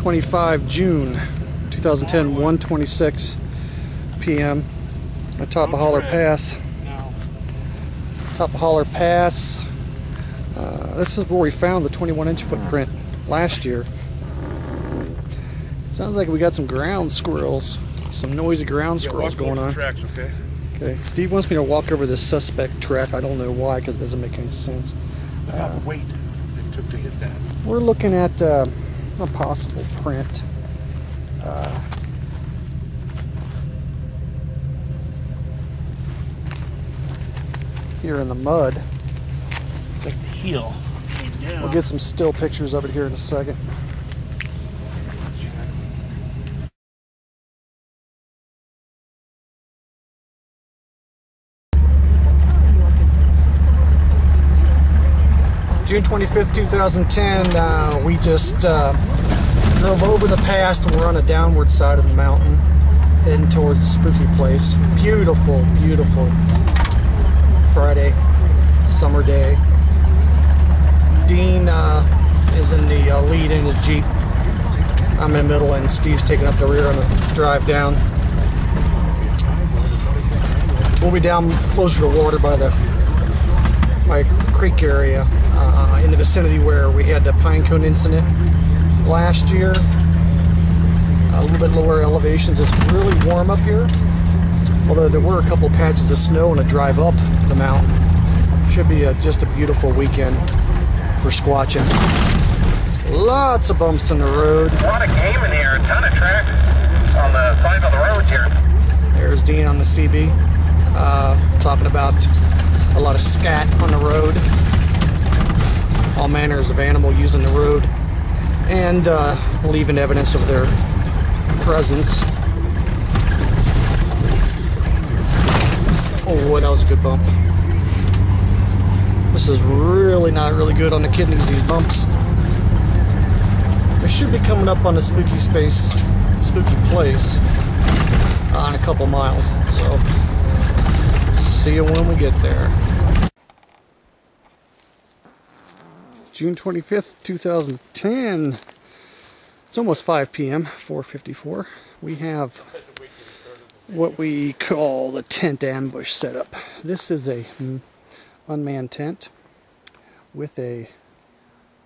25 June 2010, 1:26 p.m. at top of Holler Pass. Top of Holler Pass. This is where we found the 21-inch footprint last year. Sounds like we got some ground squirrels, some noisy ground squirrels going on. Tracks, okay? Okay, Steve wants me to walk over this suspect track. I don't know why, because it doesn't make any sense. Look how the weight it took to hit that. We're looking at a possible print. Here in the mud. Like the heel. We'll get some still pictures of it here in a second. June 25th, 2010, we just drove over the pass and we're on the downward side of the mountain heading towards the spooky place. Beautiful, beautiful Friday, summer day. Dean is in the lead in the Jeep. I'm in the middle and Steve's taking up the rear on the drive down. We'll be down closer to water by my creek area, in the vicinity where we had the pine cone incident last year. A little bit lower elevations. It's really warm up here, although there were a couple patches of snow on a drive up the mountain. Should be just a beautiful weekend for squatching. Lots of bumps in the road. A lot of game in here, a ton of tracks on the side of the road here. There's Dean on the CB, talking about a lot of scat on the road. All manners of animal using the road and leaving evidence of their presence. Oh boy, that was a good bump. This is really not really good on the kidneys, these bumps. We should be coming up on the spooky place in a couple miles. So, see you when we get there. June 25th, 2010. It's almost 5 p.m., 4:54. We have what we call the tent ambush setup. This is a unmanned tent with a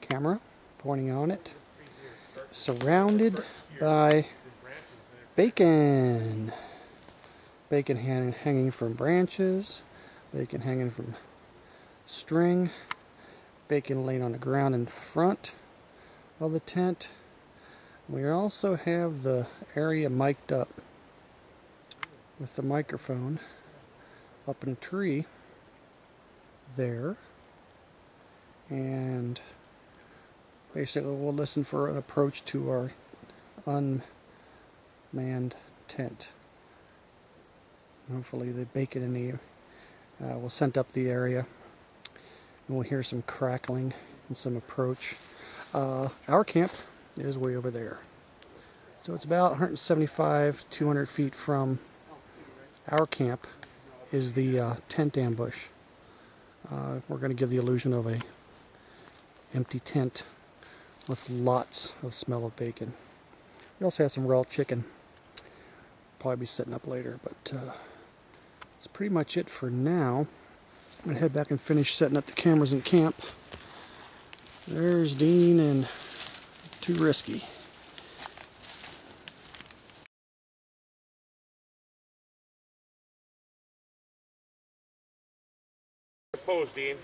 camera pointing on it, surrounded by bacon. Bacon hanging from branches, bacon hanging from string, bacon laying on the ground in front of the tent. We also have the area mic'd up with the microphone up in a tree there, and basically we'll listen for an approach to our unmanned tent. Hopefully the bacon in the will scent up the area and we'll hear some crackling and some approach. Our camp is way over there, so it's about 175-200 feet from our camp is the tent ambush. We're going to give the illusion of a empty tent with lots of smell of bacon. We also have some raw chicken. Probably be setting up later, but that's pretty much it for now. I'm going to head back and finish setting up the cameras in camp. There's Dean and Too Risky. Pose, Dean.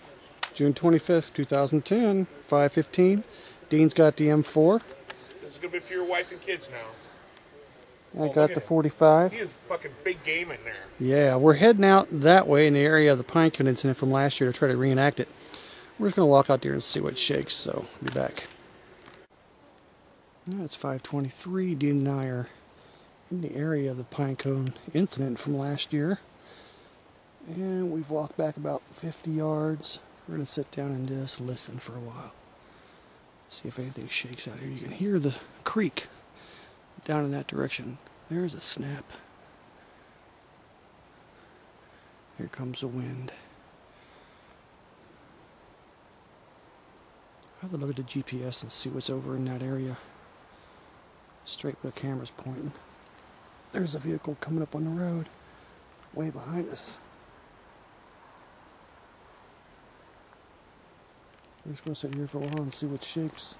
June 25th, 2010, 5:15. Dean's got the M4. This is going to be for your wife and kids now. I got the 45. He is fucking big game in there. Yeah, we're heading out that way in the area of the pine cone incident from last year to try to reenact it. We're just going to walk out there and see what shakes, so I'll be back. Yeah, it's 5:23. Dean and I are in the area of the pine cone incident from last year. And we've walked back about 50 yards. We're going to sit down and just listen for a while. See if anything shakes out here. You can hear the creek down in that direction. There's a snap. Here comes the wind. I'll have to look at the GPS and see what's over in that area. straight where the camera's pointing. There's a vehicle coming up on the road, way behind us. I'm just going to sit here for a while and see what shapes.